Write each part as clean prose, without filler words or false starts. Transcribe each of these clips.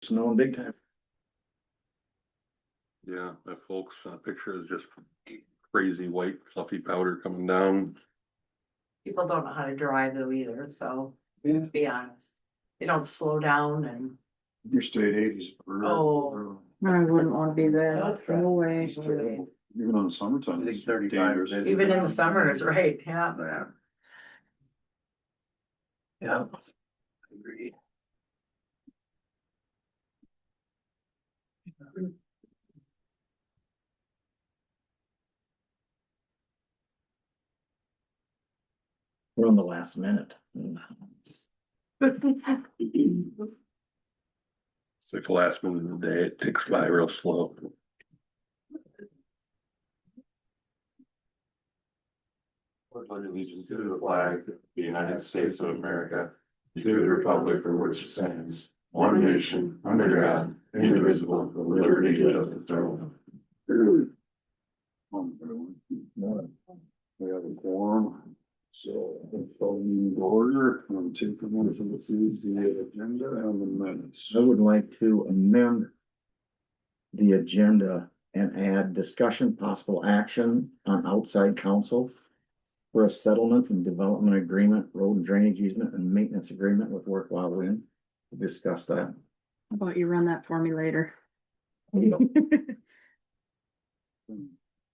Snowing big time. Yeah, that folks picture is just crazy white fluffy powder coming down. People don't know how to drive though either, so let's be honest. They don't slow down and, Your state eighties. Oh. I wouldn't wanna be there, no way. Even on the summertime. I think it's 35 dangerous. is- even in the summers, right, yeah. Yeah. I agree. We're on the last minute. It's like the last minute of the day, it ticks by real slow. I pledge allegiance to the flag of the United States of America, to the republic for which it stands, one nation, under God, indivisible, with liberty and justice for all. We have a quorum, so in order, I'm taking one from the agenda and the minutes. I would like to amend the agenda and add discussion possible action on outside counsel for a settlement and development agreement, road and drainage easement and maintenance agreement with Worthwhile Wind. Discuss that. How about you run that for me later?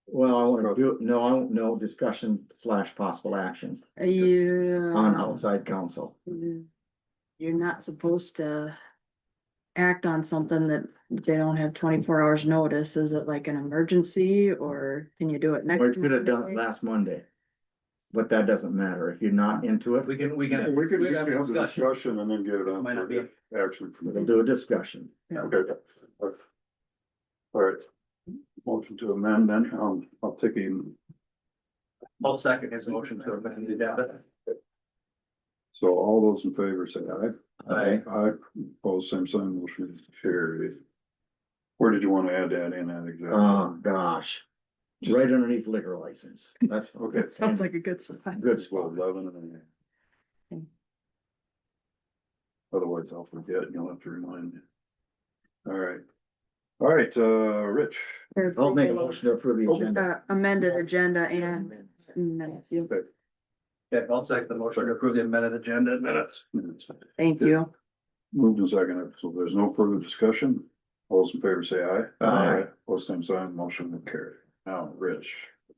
Well, I want to do, no, I don't know, discussion / possible action on Yeah. outside counsel. You're not supposed to act on something that they don't have 24 hours notice. Is it like an emergency or can you do it next? We should have done it Monday? last Monday. But that doesn't matter if you're not into it. We can We could have a discussion and then get it on. Might not be. Action. We'll do a discussion. Okay. All right. Motion to amend then, I'll take him. I'll second his motion to amend the agenda. So all those in favor say aye. Aye. Aye, opposed, same sign, motion is carried. Where did you want to add that in at exactly? Oh, gosh. Right underneath liquor license. That's Okay. That sounds like a good spot. good Well, spot. 11 and then. Otherwise I'll forget and you'll have to remind me. All right, Rich. I'll make a motion to approve the agenda. Amended agenda and minutes. You, Okay, I'll second the motion to approve the amended agenda and minutes. thank you. Moved and seconded, so there's no further discussion. All those in favor say aye. Aye. Post same sign, motion will carry. Now, Rich.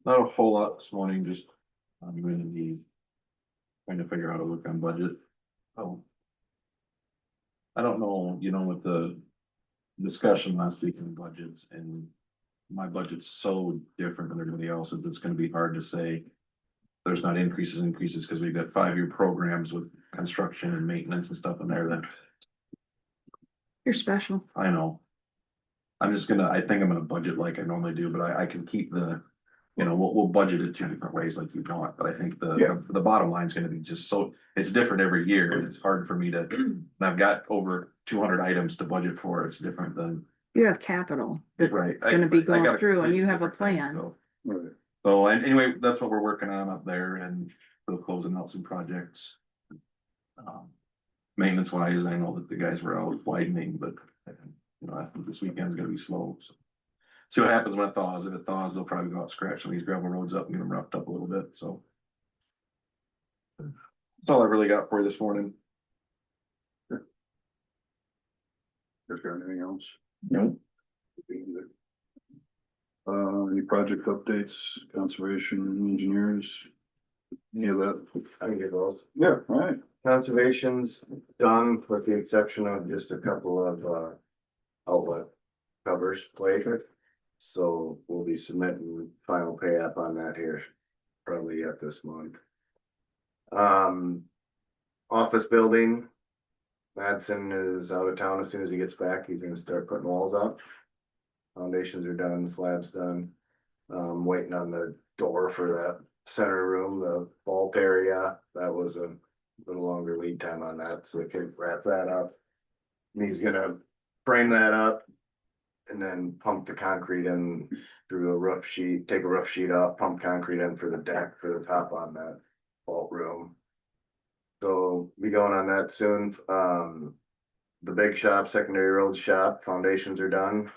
Not a whole lot this morning, just I'm going to be trying to figure out how to work on budget. Oh. I don't know, with the discussion last week in budgets and my budget's so different than everybody else's, it's gonna be hard to say. There's not increases because we've got 5-year programs with construction and maintenance and stuff in there that You're special. I know. I think I'm gonna budget like I normally do, but I can keep the, we'll budget it 2 different ways like you want, but I think Yeah. the bottom line is gonna be just so, it's different every year, and it's hard for me to, and I've got over 200 items to budget for, it's different than. You have capital that's Right. gonna be I going got through and you have a different things, plan. so. Right. So, and anyway, that's what we're working on up there and for the closing out some projects. Maintenance wise, I know that the guys were out widening, but I think this weekend's gonna be slow, so. See what happens when it thaws. If it thaws, they'll probably go out scratching these gravel roads up and get them roughed up a little bit, so. That's all I really got for you this morning. Is there anything else? No, Any project updates, conservation engineers? Any of that? I can get those. Yeah, all right. Conservation's done with the exception of just a couple of outlet covers later. So we'll be submitting final pay up on that here probably yet this month. Office building. Madsen is out of town. As soon as he gets back, he's gonna start putting walls up. Foundations are done, slabs done. Waiting on the door for that center room, the vault area. That was a little longer lead time on that, so we can wrap that up. And he's gonna frame that up. And then pump the concrete in through a rough sheet, take a rough sheet off, pump concrete in for the deck for the top on that vault room. So be going on that soon. the big shop, secondary road shop, foundations are done.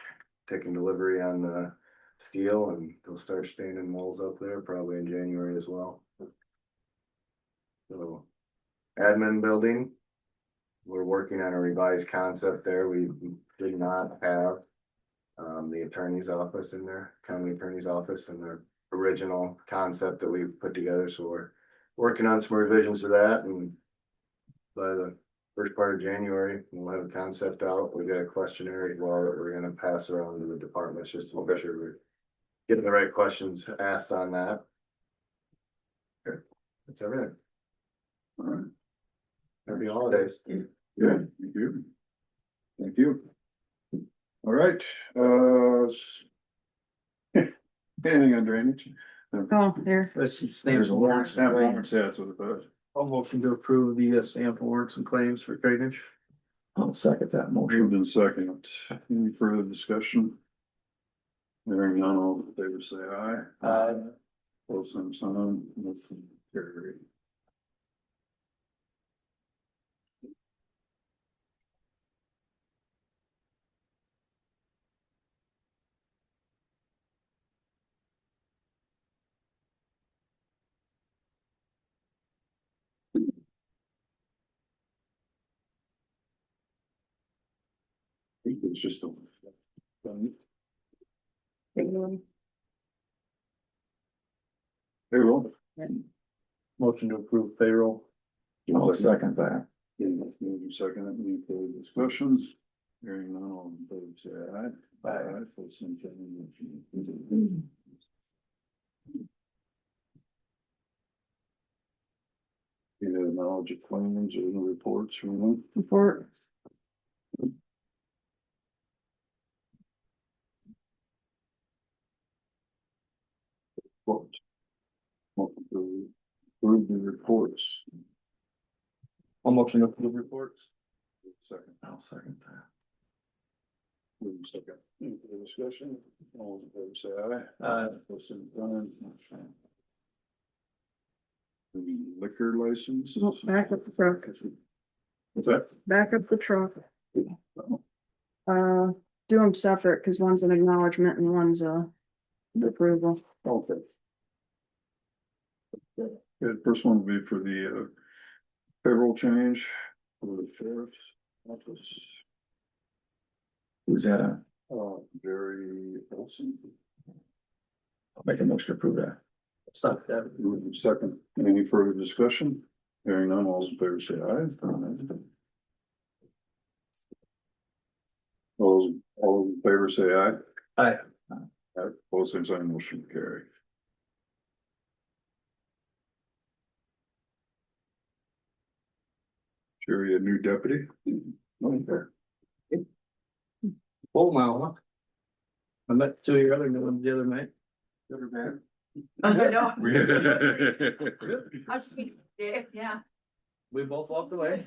Taking delivery on the steel and they'll start staining walls up there probably in January as well. So, admin building. We're working on a revised concept there. We did not have. The attorney's office in there, county attorney's office and their original concept that we put together. So we're working on some revisions to that and. By the first part of January, we'll have a concept out. We got a questionnaire as well that we're gonna pass around to the departments just to make sure we're getting the right questions asked on that. Okay, that's everything. All right, Happy holidays. yeah, thank you. Thank you. All right, anything on drainage? Oh, there, There's stamps There's a and warrants. warrant. Warrants, yeah, that's what it does. I'll motion to approve the stamp warrants and claims for drainage. I'll second that motion. Moved in second. Any further discussion? Hearing none, all in favor say aye. Aye. Both same sign, motion carried. I think it's just a. Payroll. Motion to approve payroll. I'll second that. Yeah, let's move in second, any further discussions? Hearing none, all in favor say aye. Aye. Both same sign, motion. You have knowledge of claims or the reports from them? report, What? Welcome to approve the reports. I'll motion to approve reports. Second. I'll second that. Move in second. Any further discussion? All in favor say aye. Aye. Both same sign, motion. The liquor license. Nope, back up the truck, What's that? back up the truck. Do them separate, cause one's an acknowledgement and one's the approval. Okay. The first one will be for the payroll change for the sheriff's office, Who's that? Jerry Olson. I'll make a motion to approve that. Stop that. Moved in second, any further discussion? Hearing none, all those in favor say aye. All in favor say aye. Aye. Aye, both same sign, motion carry. Jerry, a new deputy? Okay. Full mile, huh? I met two of your other new ones the other night. Good or bad? I know. I see, yeah. We both walked away.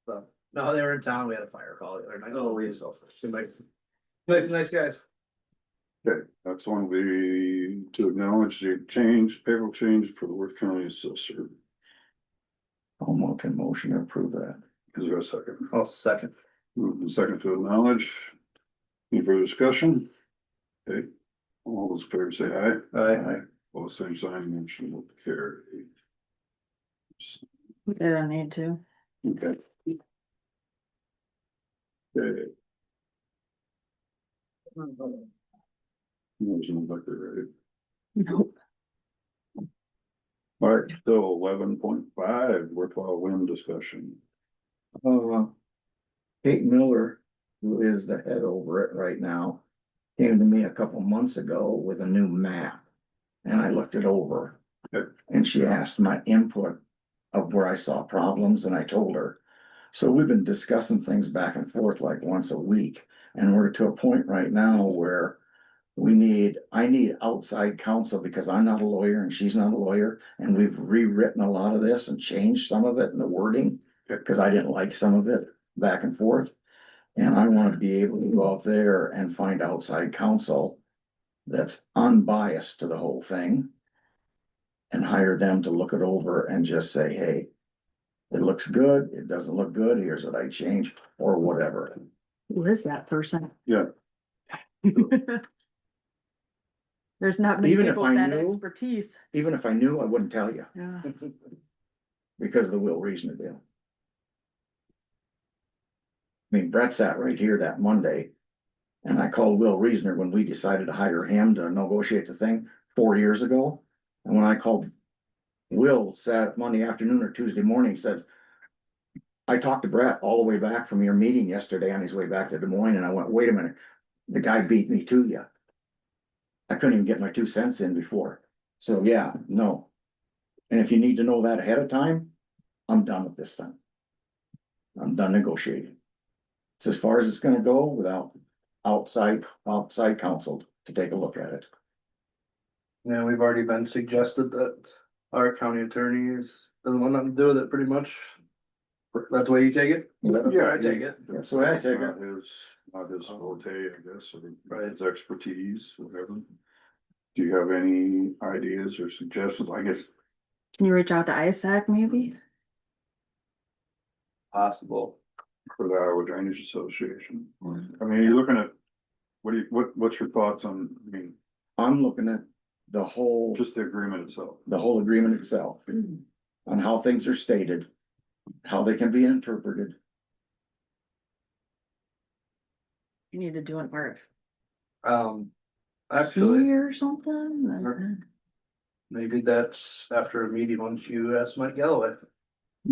So, no, they were in town. We had a fire call the other night. Oh, we so seemed like nice guys. Okay, next one will be to acknowledge the change, payroll change for the Worth County Assessor. I'll make a motion to approve that. Is there a second? I'll second. Moved in second to acknowledge. Any further discussion? Okay, all those in favor say aye. Aye. All the same sign, motion will carry. They don't need to. Okay. Okay. There's no liquor, right? Nope. All right, so 11.5 worthwhile win discussion. Kate Miller, who is the head over it right now, came to me a couple months ago with a new map. And I looked it over. Okay. And she asked my input of where I saw problems and I told her. So we've been discussing things back and forth like once a week. And we're to a point right now where I need outside counsel because I'm not a lawyer and she's not a lawyer. And we've rewritten a lot of this and changed some of it in the wording. Because I didn't like some of it back and forth. And I want to be able to go out there and find outside counsel that's unbiased to the whole thing. And hire them to look it over and just say, hey, It looks good, it doesn't look good, here's what I change, or whatever. Who is that person? Yeah. There's not many Even if people I with that knew- expertise. Even if I knew, I wouldn't tell you, Yeah. because of the Will Reasoner deal. I mean, Brett sat right here that Monday. And I called Will Reasoner when we decided to hire him to negotiate the thing 4 years ago. And when I called Will, sat Monday afternoon or Tuesday morning, says, I talked to Brett all the way back from your meeting yesterday on his way back to Des Moines, and I went, wait a minute, the guy beat me to you. I couldn't even get my 2 cents in before. So yeah, no. And if you need to know that ahead of time, I'm done with this thing. I'm done negotiating. It's as far as it's gonna go without outside counsel to take a look at it. Yeah, we've already been suggested that our county attorney doesn't want nothing to do with it pretty much. That's the way you take it? Yeah, I take it. Yeah, so I take it. Not his forte, I guess, or Right. his expertise, whatever. Do you have any ideas or suggestions? I guess, Can you reach out to ISAC maybe? Possible. for the Iowa Drainage Association. I mean, you're looking at, what's your thoughts on, I mean, I'm looking at the whole, just the agreement itself? the whole agreement itself. On how things are stated, how they can be interpreted. You need to do an Actually, RFP or something? maybe that's after a meeting once you ask Mike Galloway.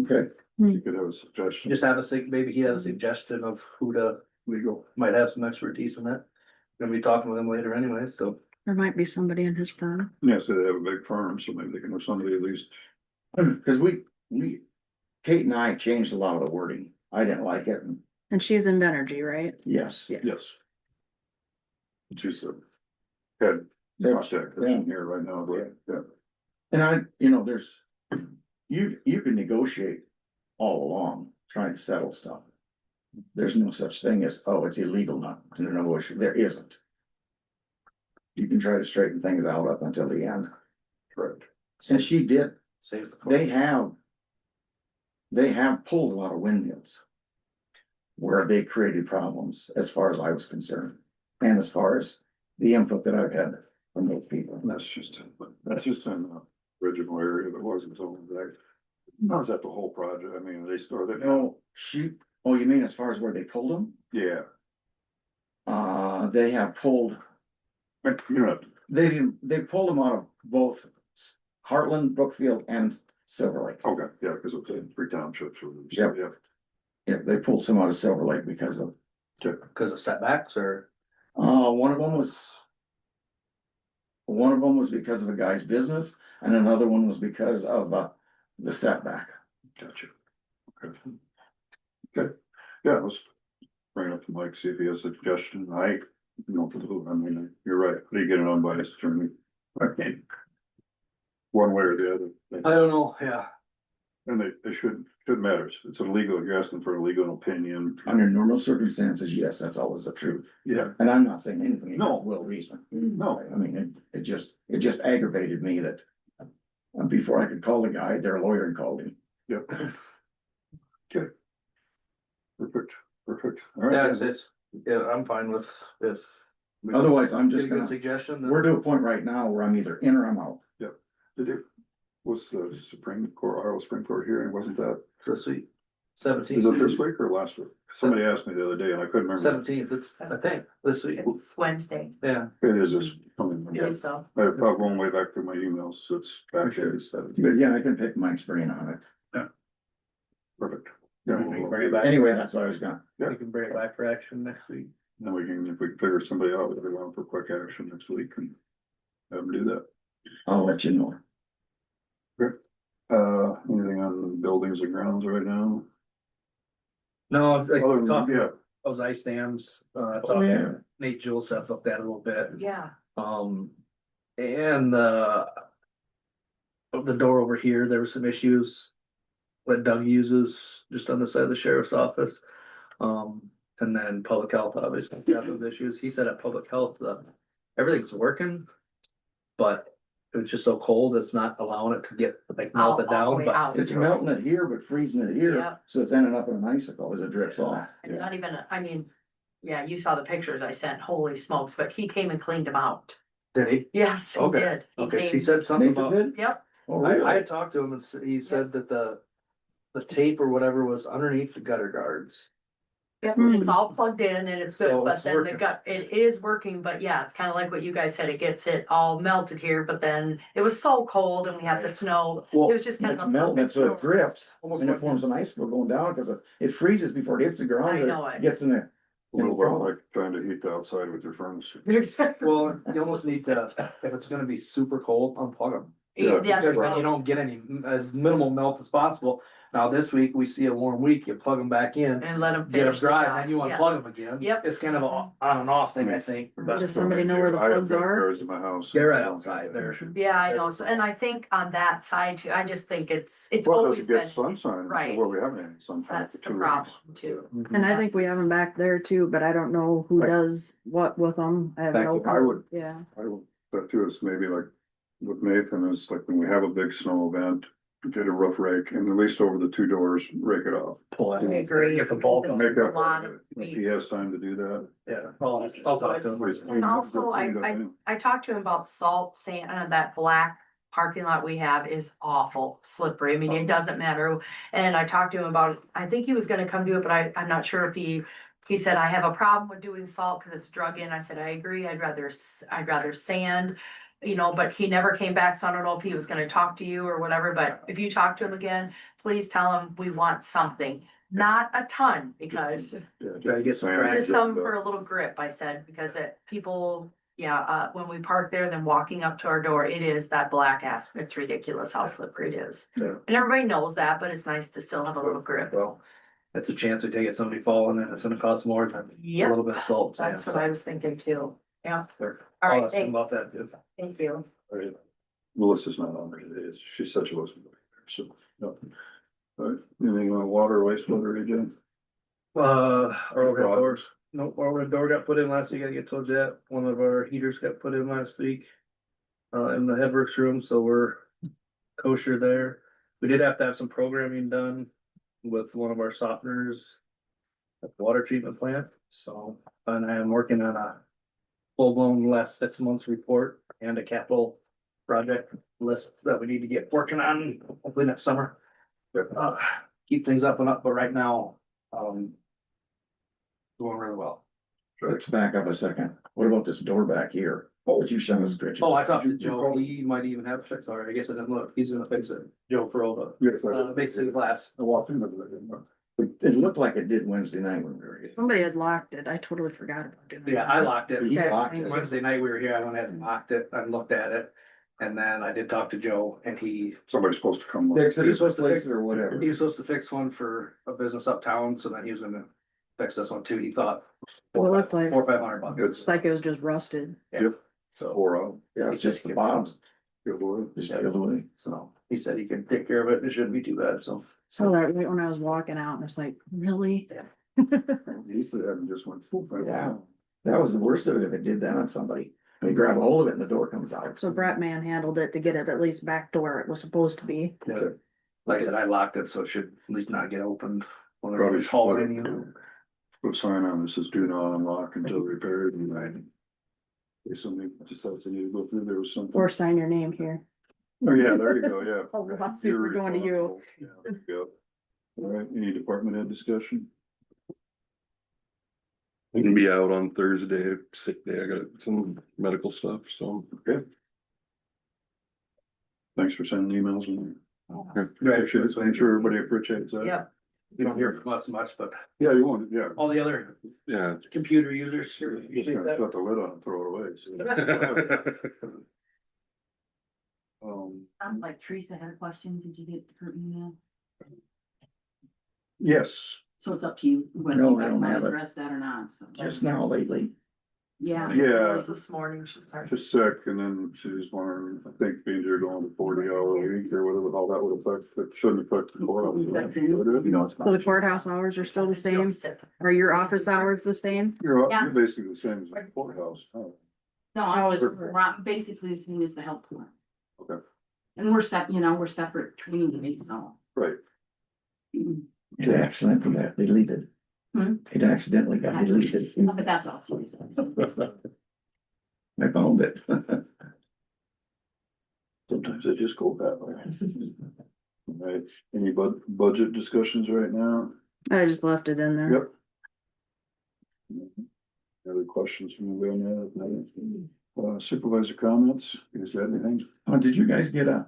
Okay. You could have a suggestion. Just have maybe he'd have a suggestion of who to, Legal. might have some expertise in that. Gonna be talking with him later anyway, so. There might be somebody in his firm. Yeah, so they have a big firm, so maybe they can have somebody at least. Cause Kate and I changed a lot of the wording. I didn't like it. And she's in Energy, right? Yes. Yeah. Yes. She's a head contact person here right now, but yeah. And there's, you can negotiate all along trying to settle stuff. There's no such thing as, oh, it's illegal not to negotiate. There isn't. You can try to straighten things out up until the end. Correct. Since she did, Saves the. they have pulled a lot of windmills. Where they created problems, as far as I was concerned, and as far as the input that I've had from those people. That's just in the original area that wasn't zoned, right? Or is that the whole project? I mean, they started. No, oh, you mean as far as where they pulled them? Yeah, They have pulled, but you know, they pulled them out of both Heartland, Brookfield, and Silver Lake. okay, yeah, because it's in 3 townships. Or Yep. Yeah. Yeah, they pulled some out of Silver Lake because of, Because of setbacks or? one of them was because of a guy's business, and another one was because of, the setback. Gotcha. Okay. Okay, yeah, let's bring it up to Mike, see if he has a suggestion. I mean, you're right. How do you get an unbiased attorney? Okay. One way or the other. I don't know, yeah. And they shouldn't matter. It's illegal. You're asking for a legal opinion. Under normal circumstances, yes, that's always the truth. Yeah, And I'm not saying anything. No. Will Reason. no, I mean, it just aggravated me that. Before I could call the guy, their lawyer and called him. yep. Okay. Perfect. All right. Yeah, yeah, I'm fine with if. we Otherwise, I'm get a just good gonna, suggestion. then we're to a point right now where I'm either in or I'm out. Was the Supreme Court, Iowa Supreme Court hearing, wasn't that, This week, is it 17th. this week or last week? Somebody asked me the other day and I couldn't remember. 17th, it's, I think, this week, It's Wednesday, yeah. It is this coming. I believe so. I've going way back through my emails, so it's back there. But yeah, I can pick Mike's brain on it. Perfect. Yeah, We can well, bring it back. Anyway, that's what I was gonna, We can bring it back for action next week. then we can, if we can figure somebody out, we'll go on for quick action next week and have them do that. I'll let you know. Anything on buildings and grounds right now? No, Other than, talking yeah, those ice dams, yeah. talking, Nate Jules stuff looked at a little bit. Yeah, And the door over here, there were some issues that Doug uses just on the side of the sheriff's office. And then public health, obviously, got those issues. He said at public health, everything's working. But it's just so cold, it's not allowing it to get like All melted the down, way but. out. It's melting it here, but freezing it here, Yep. so it's ending up in an icicle as it drips off. And not even, I mean, yeah, you saw the pictures I sent, holy smokes, but he came and cleaned them out. Did he? Yes, he Okay. did. He Okay, he came- said something Nathan about, did? Yep, Oh, I really? had talked to him and he said that the tape or whatever was underneath the gutter guards. yep, Hmm. it's all plugged in and it's good, So but it's then the working. gut, it is working, but yeah, it's kind of like what you guys said, it gets it all melted here, but then it was so cold and we had the snow. It Well, was just kind It's of. a melting, perfect so it storm. drips, Almost and it like- forms an icicle going down, cause it freezes before it hits the ground. I know It it. gets in there. A little bit like trying to heat the outside with your furnace. well, you almost need to, if it's gonna be super cold, unplug them. Yeah, Yeah, Because then you don't get any, as minimal melt as possible. Now, this week, we see a warm week, you plug them back in, and let them get them finish. the dry, job. and then you Yes. unplug them again. Yep. It's kind of a on and off thing, I think, but Does somebody know where the I have plugs are? gutters in my house. they're right outside there. Yeah, I know, so, and I think on that side too, I just think it's Well, it always doesn't get been, sunshine. right. Well, we haven't had sunshine that's for the 2 problem weeks. too. And I think we have them back there too, but I don't know who Like- does what with them. I have Back no. to- I would- Yeah, I will, that too is maybe like with Nathan is like when we have a big snow event, get a rough rake and at least over the 2 doors, rake it off. Pull it. I agree. Get the bulk of it. Make up, A lot of if he has time to do that. Yeah, I'll talk to him. And also, I talked to him about salt, sand, that black parking lot we have is awful slippery. I mean, it doesn't matter. And I talked to him about, I think he was gonna come do it, but I'm not sure if he said, I have a problem with doing salt because it's drug in. I said, I agree. I'd rather sand, you know, but he never came back. So I don't know if he was gonna talk to you or whatever, but if you talk to him again, please tell him we want something. Not a ton, because Try to get some Sand. just some for a little grip, I said, because people, when we park there, then walking up to our door, it is that black ass, it's ridiculous how slippery it is. Yeah. And everybody knows that, but it's nice to still have a little grip. Well, that's a chance we take it, somebody falling and it's gonna cost more than a Yep, little bit of salt. that's what I was thinking too. Yeah, They're All right, awesome thanks. about that, dude. thank you. Right. Melissa's not on there today. She said she wasn't. There, so, no. All right, anything on water, wastewater, again? Our overhead doors, no, our overhead door got put in last week, I get told you that, one of our heaters got put in last week. In the headworks room, so we're kosher there. We did have to have some programming done with one of our softeners at the water treatment plant, so, and I am working on a full-blown last 6 months report and a capital project list that we need to get working on, hopefully next summer. Keep things up and up, but right now, going really well. Let's back up a second. What about this door back here? What would you send us pictures? Oh, I talked to Joe, he might even have fixed, sorry, I guess I didn't look, he's gonna fix it, Joe Ferrova, Yes. basically glass. I walked in. But It looked like it did Wednesday night when we were here. somebody had locked it. I totally forgot about doing that. Yeah, I locked it. He Okay, locked thank it. you. Wednesday night we were here, I went ahead and locked it, I looked at it, and then I did talk to Joe, and Somebody's supposed to come. look. Fix it, he's supposed to fix it or whatever. he was supposed to fix one for a business uptown, so then he was gonna fix this one too, he thought. Well, it looked like- $400 or $500. It's It's like it was just rusted. So, pour out. Yeah, it's just the bottoms, Good boy. just peeled away. so he said he could take care of it, it shouldn't be too bad, so. So that right when I was walking out, and it's like, really? Used to have them just went. poof, right Yeah. down. That was the worst of it if it did that on somebody. They grab a hold of it and the door comes out. So Brett handled it to get it at least back to where it was supposed to be. Yeah. Like I said, I locked it, so it should at least not get opened. When Probably they're hauling should. in, you know. Put a sign on that says do not unlock until repaired and there's something just else I need to go through. There was something. Or sign your name here. Oh, yeah, there you go, yeah. Oh, lawsuit, You're we're going to you. responsible. Yeah, there you go. All right, any department head discussion? I'm gonna be out on Thursday, sick day, I got some medical stuff, so. Okay. Thanks for sending emails and. Right, Appreciate it. I'm sure everybody appreciates that. Yeah, You don't hear from us much, but Yeah, you want it, yeah. all the other Yeah. computer users, sure. Just gonna shut the lid on and throw it away. so. Like Teresa had a question, did you get her email? Yes, So it's up to you whether No, you I guys don't want have to it. address that or not, so. Just now lately. Yeah. yeah, just this morning she started. just sick and then she was wondering, I think being you're going to 40-hour week or whatever, how that would affect, it shouldn't affect the courthouse. You know, it's So the courthouse hours are still the same? Are your office hours the same? You're Yeah. basically the same as the courthouse. Oh. No, How I is was it? basically the same as the health department. Okay. And we're separate communities, so. Right. It accidentally got deleted. Hmm? It accidentally got deleted. But that's all. I found it. Sometimes I just go that way. Right, any budget discussions right now? I just left it in there. Yep. Other questions from the supervisor comments? Is that anything? Oh, did you guys get a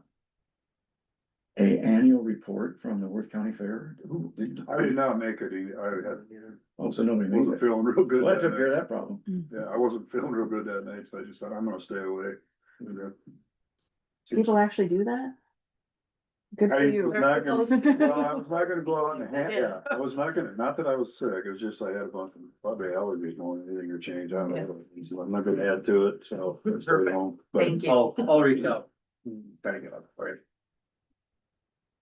annual report from the Worth County Fair? Who did? I did not make it. I Oh, so nobody made wasn't it. feeling real good. Well, that that took care of night. that problem. Yeah, I wasn't feeling real good that night, so I just thought, I'm gonna stay away. People actually do that? Good I for you. was not gonna, well, I was not gonna go out and hand, yeah, I was not gonna, not that I was sick, it was just I had a bunch of probably allergies going, anything or change, I don't know. So I'm not gonna add to it, so. I'll stay home. But- Thank you. I'll reach out. Thank you, right.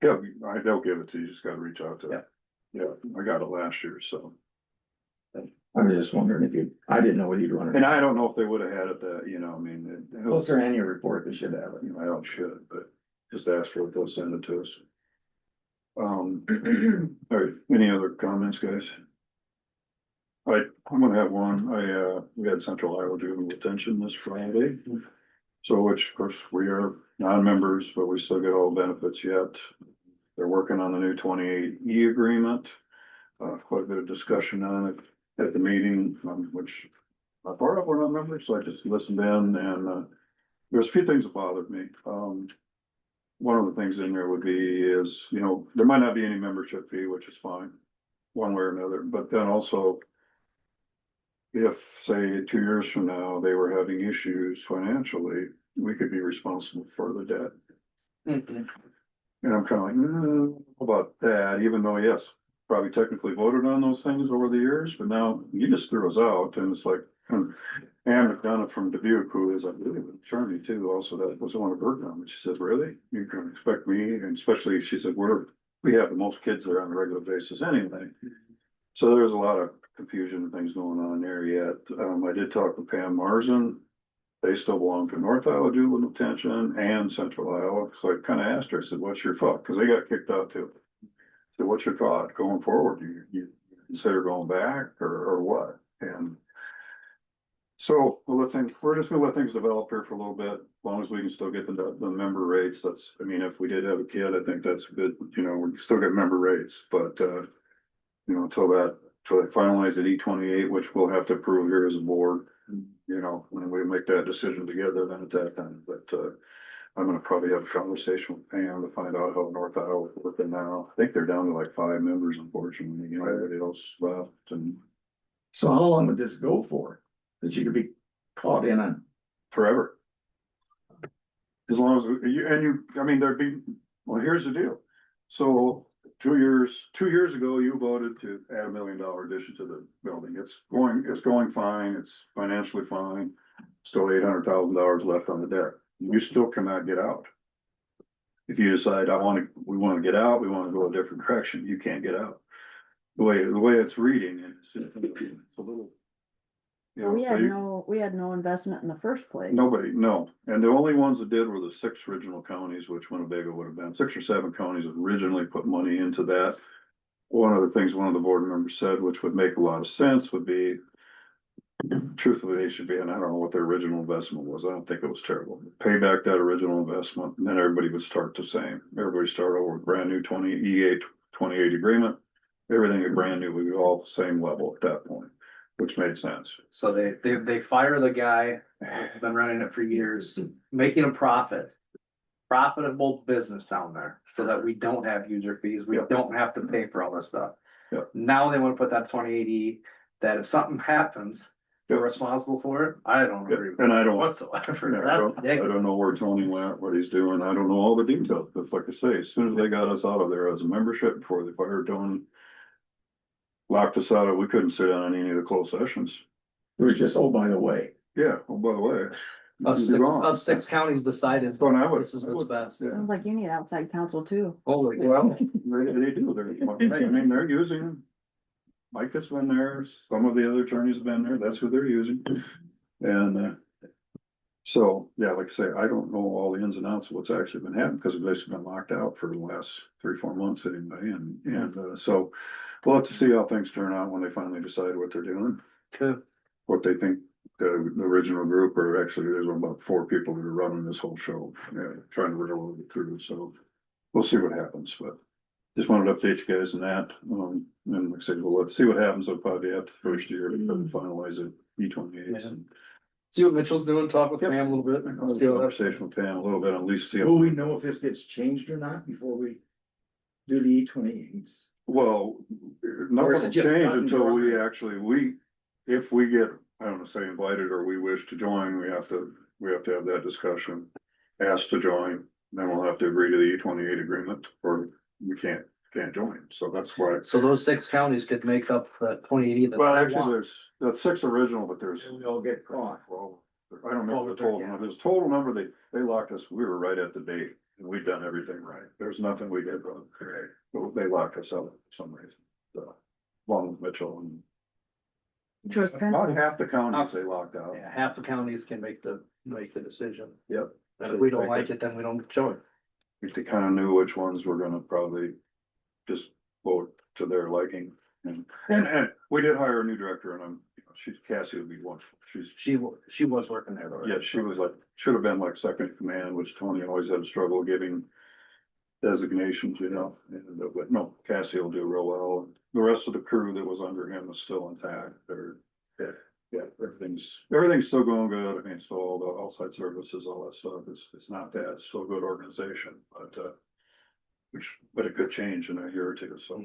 Yeah, they'll give it to you, just gotta reach out to them. Yeah, I got it last year, so, I was just wondering if you, I didn't know what you'd run. and I don't know if they would have had it that, you know, I mean, What's their annual report? They should have it. I don't should, but just ask for it, they'll send it to us. All right, any other comments, guys? All right, I'm gonna have one, we had Central Iowa Juvenile Detention this Friday. So which, of course, we are non-members, but we still get all benefits yet. They're working on the new 28E agreement. Quite a bit of discussion on it at the meeting, which I'm part of, we're not members, so I just listened in and, there's a few things that bothered me. One of the things in there would be is, you know, there might not be any membership fee, which is fine, one way or another, but then also if, say, 2 years from now, they were having issues financially, we could be responsible for the debt. And I'm kind of like, how about that, even though, yes, probably technically voted on those things over the years, but now you just threw us out and it's like, Ann McDonough from Dubuque, who is, I believe, an attorney too, also that was one of her comments. She said, really? You can expect me, and especially, she said, we have the most kids there on a regular basis anyway. So there's a lot of confusion and things going on there yet. I did talk with Pam Marzen. They still belong to North Iowa Juvenile Detention and Central Iowa. So I kind of asked her, I said, what's your thought? Because they got kicked out too. So what's your thought going forward? You consider going back or what? And so we're just gonna let things develop here for a little bit, as long as we can still get the member rates. That's, I mean, if we did have a kid, I think that's good, you know, we still get member rates, but, you know, until they finalize at E28, which we'll have to approve here as a board, you know, when we make that decision together, then at that time, but, I'm gonna probably have a conversation with Pam to find out how North Iowa is working now. I think they're down to like 5 members, unfortunately, you know, everybody else left and So how long would this go for? That you could be caught in on? forever. As long as I mean, well, here's the deal. So 2 years ago, you voted to add $1 million addition to the building. It's going fine. It's financially fine. Still $800,000 left on the debt. You still cannot get out. If you decide we want to get out, we want to go a different direction, you can't get out. The way it's reading, it's a little. You know, We had no investment in the first place. Nobody, no. And the only ones that did were the 6 original counties, which Winnebago would have been. 6 or 7 counties originally put money into that. One of the things one of the board members said, which would make a lot of sense, would be, truthfully, they should be, and I don't know what their original investment was. I don't think it was terrible. Pay back that original investment, and then everybody would start the same. Everybody start over with brand new 28 agreement. Everything is brand new. We were all same level at that point, which made sense. So they fire the guy who's been running it for years, making a profit. Profitable business down there, so that we don't have user fees, we Yep. don't have to pay for all this stuff. Yep. Now they wanna put that 2080, that if something happens, they're Yep. responsible for it, I don't Yep. agree with And that I don't- whatsoever. Yeah, I That's don't ridiculous. know where Tony went, what he's doing. I don't know all the details, but like I say, as soon as they got us out of there as a membership before they fired Tony. Locked us out, we couldn't sit on any of the closed sessions. It was just, oh, by the way, Yeah, oh, by the way. Us six counties decided So now this is what's best. Yeah. Sounds like you need outside counsel too. Holy. Well, they do, I mean, they're using. Mike has been there, some of the other attorneys have been there, that's who they're using. And, So, yeah, like I say, I don't know all the ins and outs of what's actually been happening, because the place has been locked out for the last 3-4 months anyway, so. We'll have to see how things turn out when they finally decide what they're doing, Okay. what they think. The original group, or actually, there's about 4 people that are running this whole show, trying to railroad it through, so. We'll see what happens, but just wanted to update you guys on that, and like I said, well, let's see what happens, it'll probably be after the first year to finalize it, E28s. and See what Mitchell's doing, talk with Pam a little bit. I'll have a conversation with Pam a little bit, at least see. Will we know if this gets changed or not before we do the E28s? Well, Or nothing is will it just change cut and until we dry? actually, if we get, I don't know, say invited or we wish to join, we have to have that discussion. Asked to join, then we'll have to agree to the E28 agreement, or we can't join, so that's why. So those 6 counties could make up that 2080. that Well, they actually, want. that's 6 original, but there's, We all get caught. well, I don't know the total number, there's total number, they locked us, we were right at the date, and we'd done everything right, there's nothing we did wrong. But they locked us out for some reason, so, along with Mitchell and. Which was kind About of, half the counties they locked out. Yeah, half the counties can make the decision. Yep. And if we don't like it, then we don't join. If they kind of knew which ones were gonna probably just vote to their liking. And we did hire a new director, and Cassie would be one, She was working there though. right? yeah, she was like, should have been like second in command, which Tony always had a struggle giving designations, but no, Cassie will do real well. The rest of the crew that was under him is still intact. Yeah, everything's still going good. I mean, still all the outside services, all that stuff. It's not bad. It's still a good organization, but it could change in a year or two. So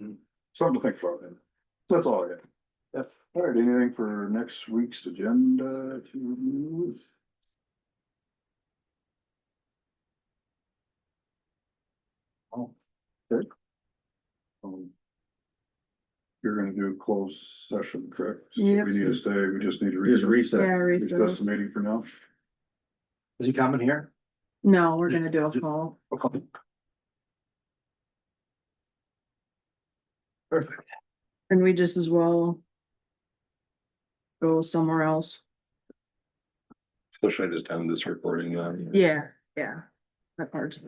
something to think about. Then. So that's all I got. Yep. All right, anything for next week's agenda to move? Oh, good. You're gonna do a closed session, correct? So Yep. We need to stay, we just need to Just reset. reset. yeah, Discuss the meeting for now. Is he coming here? no, we're gonna do a call. Okay. Perfect. And we just as well go somewhere else. Especially this time of this recording, Yeah, that part's.